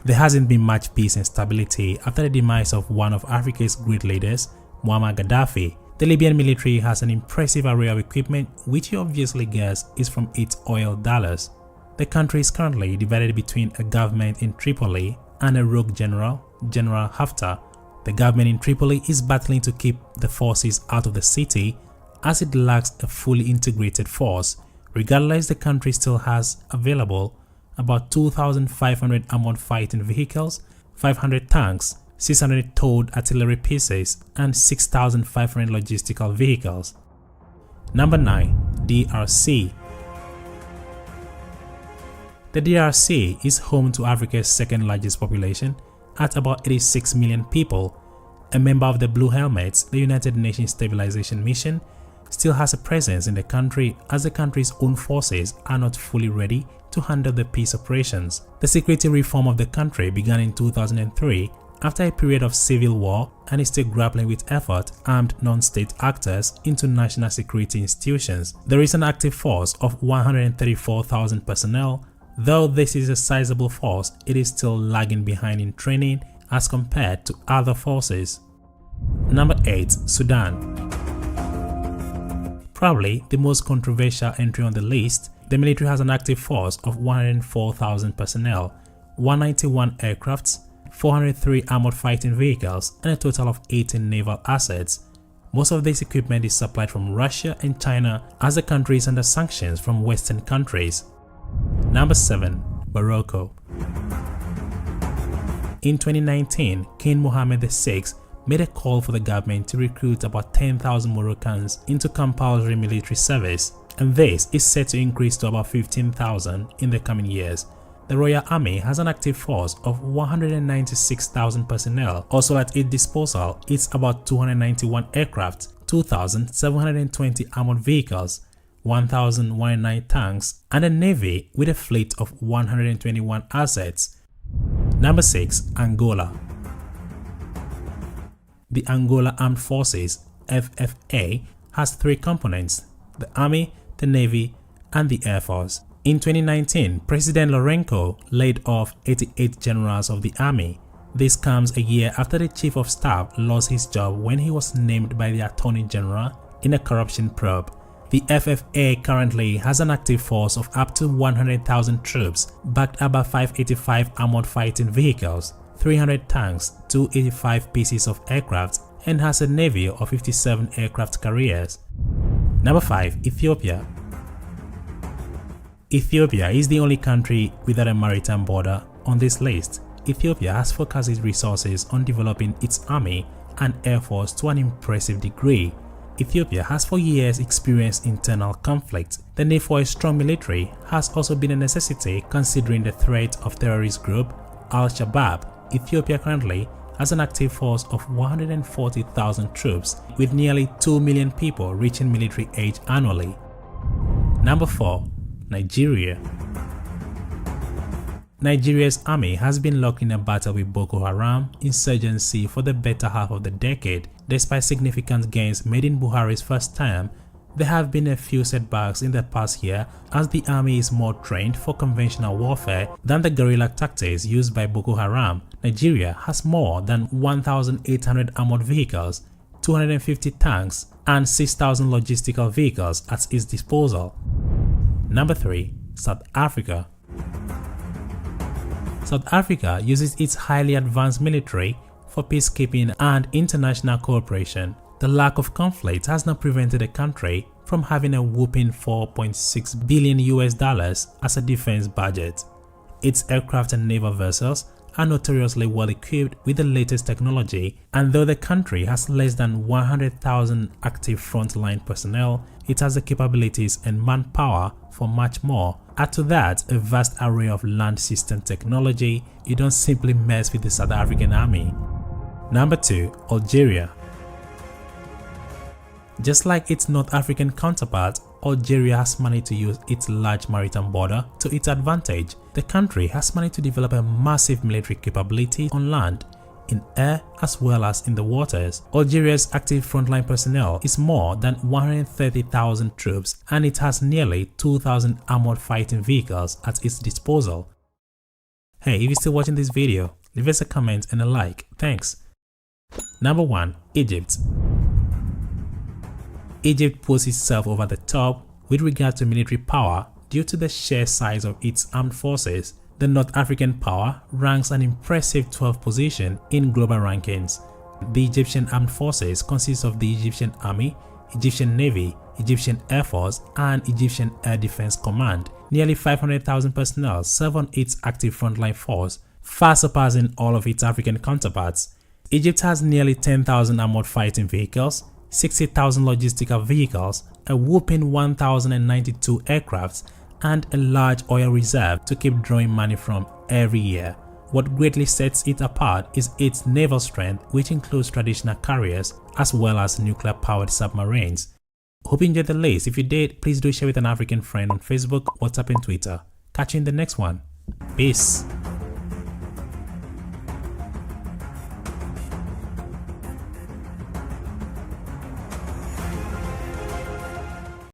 There hasn't been much peace and stability after the demise of one of Africa's great leaders, Muammar Gaddafi. The Libyan military has an impressive array of equipment which you obviously guess is from its oil dollars. The country is currently divided between a government in Tripoli and a rogue general, General Haftar. The government in Tripoli is battling to keep the forces out of the city as it lacks a fully integrated force. Regardless, the country still has available about 2,500 armored fighting vehicles, 500 tanks, 600 towed artillery pieces, and 6,500 logistical vehicles. Number 9. DRC. The DRC is home to Africa's second largest population at about 86 million people. A member of the Blue Helmets, the United Nations Stabilization Mission, still has a presence in the country as the country's own forces are not fully ready to handle the peace operations. The security reform of the country began in 2003 after a period of civil war and is still grappling with effort armed non-state actors into national security institutions. There is an active force of 134,000 personnel. Though this is a sizable force, it is still lagging behind in training as compared to other forces. Number 8. Sudan. Probably the most controversial entry on the list, the military has an active force of 104,000 personnel, 191 aircrafts, 403 armored fighting vehicles, and a total of 18 naval assets. Most of this equipment is supplied from Russia and China as the country is under sanctions from Western countries. Number 7. Morocco. In 2019, King Mohammed VI made a call for the government to recruit about 10,000 Moroccans into compulsory military service, and this is set to increase to about 15,000 in the coming years. The Royal Army has an active force of 196,000 personnel. Also at its disposal, it's about 291 aircraft, 2,720 armored vehicles, 1,109 tanks, and a navy with a fleet of 121 assets. Number 6. Angola. The Angola Armed Forces (FFA) has 3 components: the Army, the Navy, and the Air Force. In 2019, President Lourenço laid off 88 generals of the army. This comes a year after the Chief of Staff lost his job when he was named by the Attorney General in a corruption probe. The FFA currently has an active force of up to 100,000 troops, backed up by 585 armored fighting vehicles, 300 tanks, 285 pieces of aircraft, and has a navy of 57 aircraft carriers. Number 5. Ethiopia. Ethiopia is the only country without a maritime border on this list. Ethiopia has focused its resources on developing its army and air force to an impressive degree. Ethiopia has for years experienced internal conflict. The need for a strong military has also been a necessity considering the threat of terrorist group Al-Shabaab. Ethiopia currently has an active force of 140,000 troops, with nearly 2 million people reaching military age annually. Number 4. Nigeria. Nigeria's army has been locked in a battle with Boko Haram insurgency for the better half of the decade. Despite significant gains made in Buhari's first term, there have been a few setbacks in the past year as the army is more trained for conventional warfare than the guerrilla tactics used by Boko Haram. Nigeria has more than 1,800 armored vehicles, 250 tanks, and 6,000 logistical vehicles at its disposal. Number 3. South Africa. South Africa uses its highly advanced military for peacekeeping and international cooperation. The lack of conflict has not prevented the country from having a whopping $4.6 billion as a defense budget. Its aircraft and naval vessels are notoriously well equipped with the latest technology, and though the country has less than 100,000 active frontline personnel, it has the capabilities and manpower for much more. Add to that a vast array of land system technology. You don't simply mess with the South African army. Number 2. Algeria. Just like its North African counterpart, Algeria has managed to use its large maritime border to its advantage. The country has managed to develop a massive military capability on land, in air as well as in the waters. Algeria's active frontline personnel is more than 130,000 troops, and it has nearly 2,000 armored fighting vehicles at its disposal. Hey, if you're still watching this video, leave us a comment and a like. Thanks. Number 1. Egypt. Egypt puts itself over the top with regard to military power due to the sheer size of its armed forces. The North African power ranks an impressive 12th position in global rankings. The Egyptian armed forces consist of the Egyptian Army, Egyptian Navy, Egyptian Air Force, and Egyptian Air Defense Command. Nearly 500,000 personnel serve on its active frontline force, far surpassing all of its African counterparts. Egypt has nearly 10,000 armored fighting vehicles, 60,000 logistical vehicles, a whopping 1,092 aircrafts, and a large oil reserve to keep drawing money from every year. What greatly sets it apart is its naval strength, which includes traditional carriers as well as nuclear-powered submarines. Hope you enjoyed the list. If you did, please do share with an African friend on Facebook, WhatsApp, and Twitter. Catch you in the next one. Peace.